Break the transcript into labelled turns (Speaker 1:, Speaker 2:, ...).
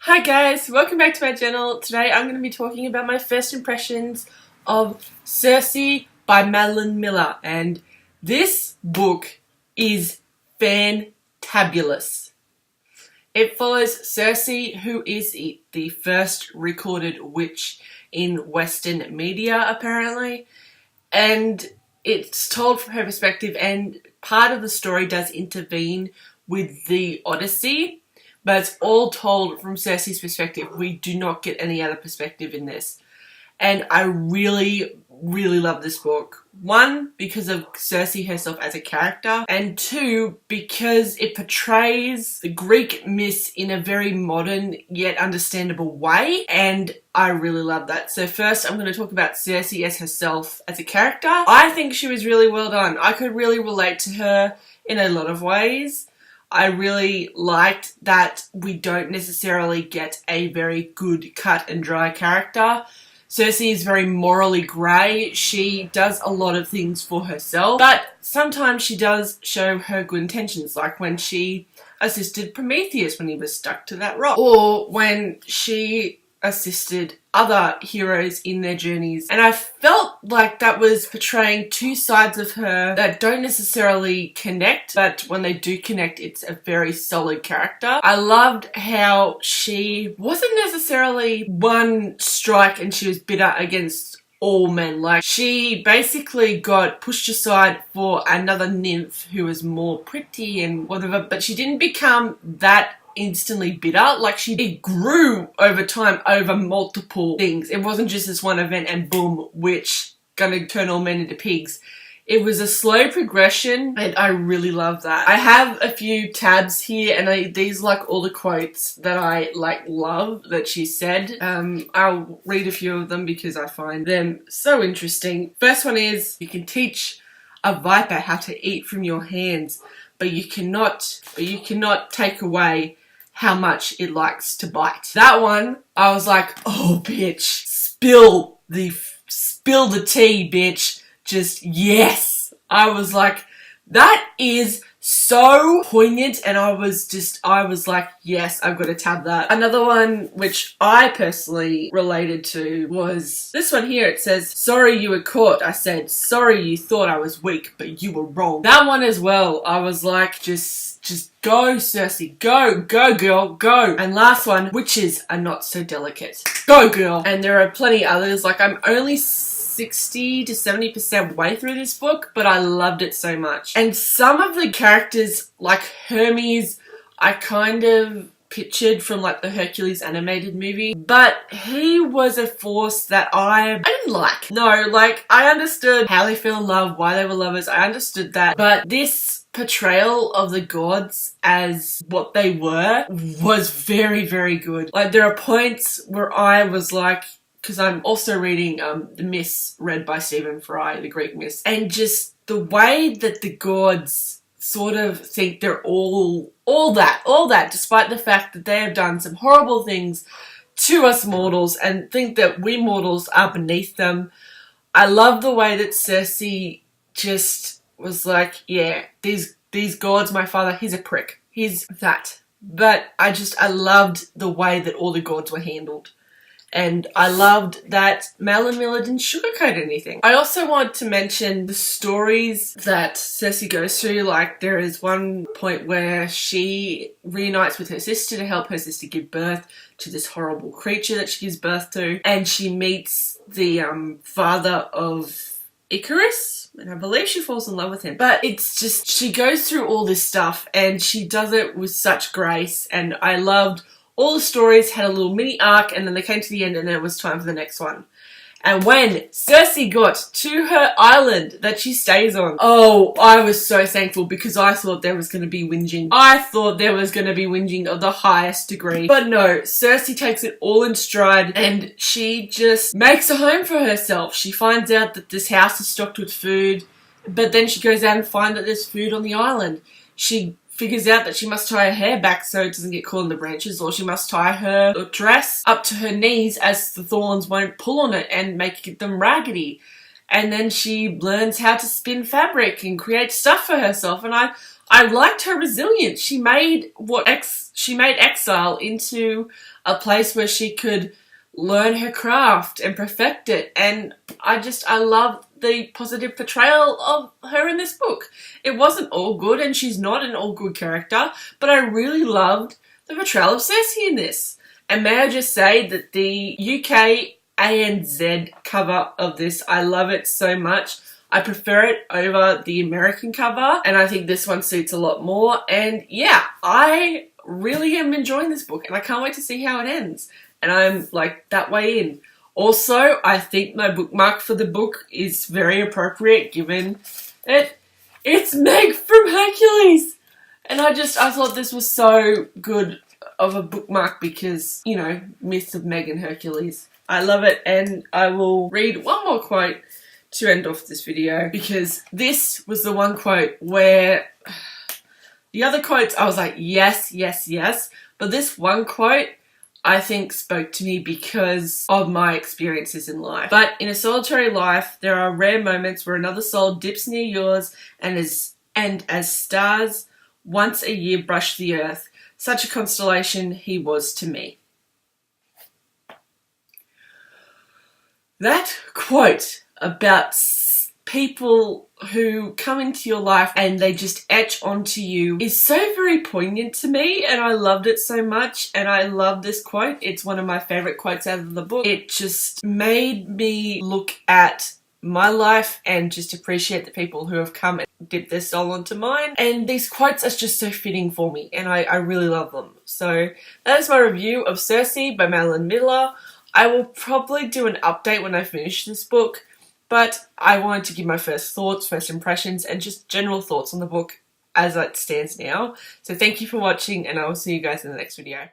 Speaker 1: Hi guys, welcome back to my channel. Today I'm going to be talking about my first impressions of Circe by Madeline Miller, and this book is fantabulous. It follows Circe, who is the first recorded witch in Western media apparently, and it's told from her perspective, and part of the story does intervene with the Odyssey. But it's all told from Circe's perspective. We do not get any other perspective in this. And I really love this book. One, because of Circe herself as a character. And two, because it portrays the Greek myths in a very modern yet understandable way. And I really love that. So first I'm going to talk about Circe as herself as a character. I think she was really well done. I could really relate to her in a lot of ways. I really liked that we don't necessarily get a very good cut and dry character. Circe is very morally grey. She does a lot of things for herself, but sometimes she does show her good intentions, like when she assisted Prometheus when he was stuck to that rock, or when she assisted other heroes in their journeys. And I felt like that was portraying two sides of her that don't necessarily connect, but when they do connect, it's a very solid character. I loved how she wasn't necessarily one strike and she was bitter against all men. Like, she basically got pushed aside for another nymph who was more pretty and whatever, but she didn't become that instantly bitter. Like, it grew over time, over multiple things. It wasn't just this one event and boom, witch, gonna turn all men into pigs. It was a slow progression, and I really love that. I have a few tabs here, and these like all the quotes that I love that she said. I'll read a few of them because I find them so interesting. First one is, you can teach a viper how to eat from your hands, but you cannot take away how much it likes to bite. That one, I was like, oh bitch, spill the tea, bitch. Just yes. I was like, that is so poignant, and I was like, yes, I've got to tab that. Another one which I personally related to was this one here. It says, sorry you were caught. I said, sorry you thought I was weak, but you were wrong. That one as well, I was like, just go, Circe, go girl, go. And last one, witches are not so delicate. Go girl. And there are plenty others. Like, I'm only 60 to 70% way through this book, but I loved it so much. And some of the characters, like Hermes, I kind of pictured from like the Hercules animated movie, but he was a force that I didn't like. No, like, I understood how they fell in love, why they were lovers, I understood that, but this portrayal of the gods as what they were was very good. Like, there are points where I was like, because I'm also reading the myths read by Stephen Fry, the Greek myths, and just the way that the gods sort of think they're all that, despite the fact that they have done some horrible things to us mortals and think that we mortals are beneath them. I love the way that Circe just was like, yeah, these gods, my father, he's a prick. He's that. But I loved the way that all the gods were handled. And I loved that Madeline Miller didn't sugarcoat anything. I also want to mention the stories that Circe goes through. Like, there is one point where she reunites with her sister to help her sister give birth to this horrible creature that she gives birth to. And she meets the father of Enquiries, and I believe she falls in love with him. But it's just, she goes through all this stuff and she does it with such grace, and I loved all the stories had a little mini arc, and then they came to the end and then it was time for the next one. And when Circe got to her island that she stays on, oh, I was so thankful, because I thought there was going to be whinging. I thought there was going to be whinging of the highest degree. But no, Circe takes it all in stride and she just makes a home for herself. She finds out that this house is stocked with food, but then she goes out and finds that there's food on the island. She figures out that she must tie her hair back so it doesn't get caught in the branches, or she must tie her dress up to her knees as the thorns won't pull on it and make them raggedy. And then she learns how to spin fabric and create stuff for herself, and I I liked her resilience. She made exile into a place where she could learn her craft and perfect it. And I love the positive portrayal of her in this book. It wasn't all good, and she's not an all good character, but I really loved the portrayal of Circe in this. And may I just say that the UK ANZ cover of this, I love it so much. I prefer it over the American cover, and I think this one suits a lot more. And yeah, I really am enjoying this book, and I can't wait to see how it ends. And I'm like that way in. Also, I think my bookmark for the book is very appropriate given it's Meg from Hercules. And I thought this was so good of a bookmark because, you know, myths of Meg and Hercules. I love it, and I will read one more quote to end off this video because this was the one quote where the other quotes I was like, yes, yes, yes. But this one quote I think spoke to me because of my experiences in life. But in a solitary life, there are rare moments where another soul dips near yours and as stars once a year brush the earth, such a constellation he was to me. That quote about people who come into your life and they just etch onto you is so very poignant to me, and I loved it so much, and I love this quote. It's one of my favourite quotes out of the book. It just made me look at my life and just appreciate the people who have come and dipped their soul onto mine, and these quotes are just so fitting for me, and I really love them. So that is my review of Circe by Madeline Miller. I will probably do an update when I finish this book, but I wanted to give my first thoughts, first impressions, and just general thoughts on the book as it stands now. So thank you for watching, and I will see you guys in the next video.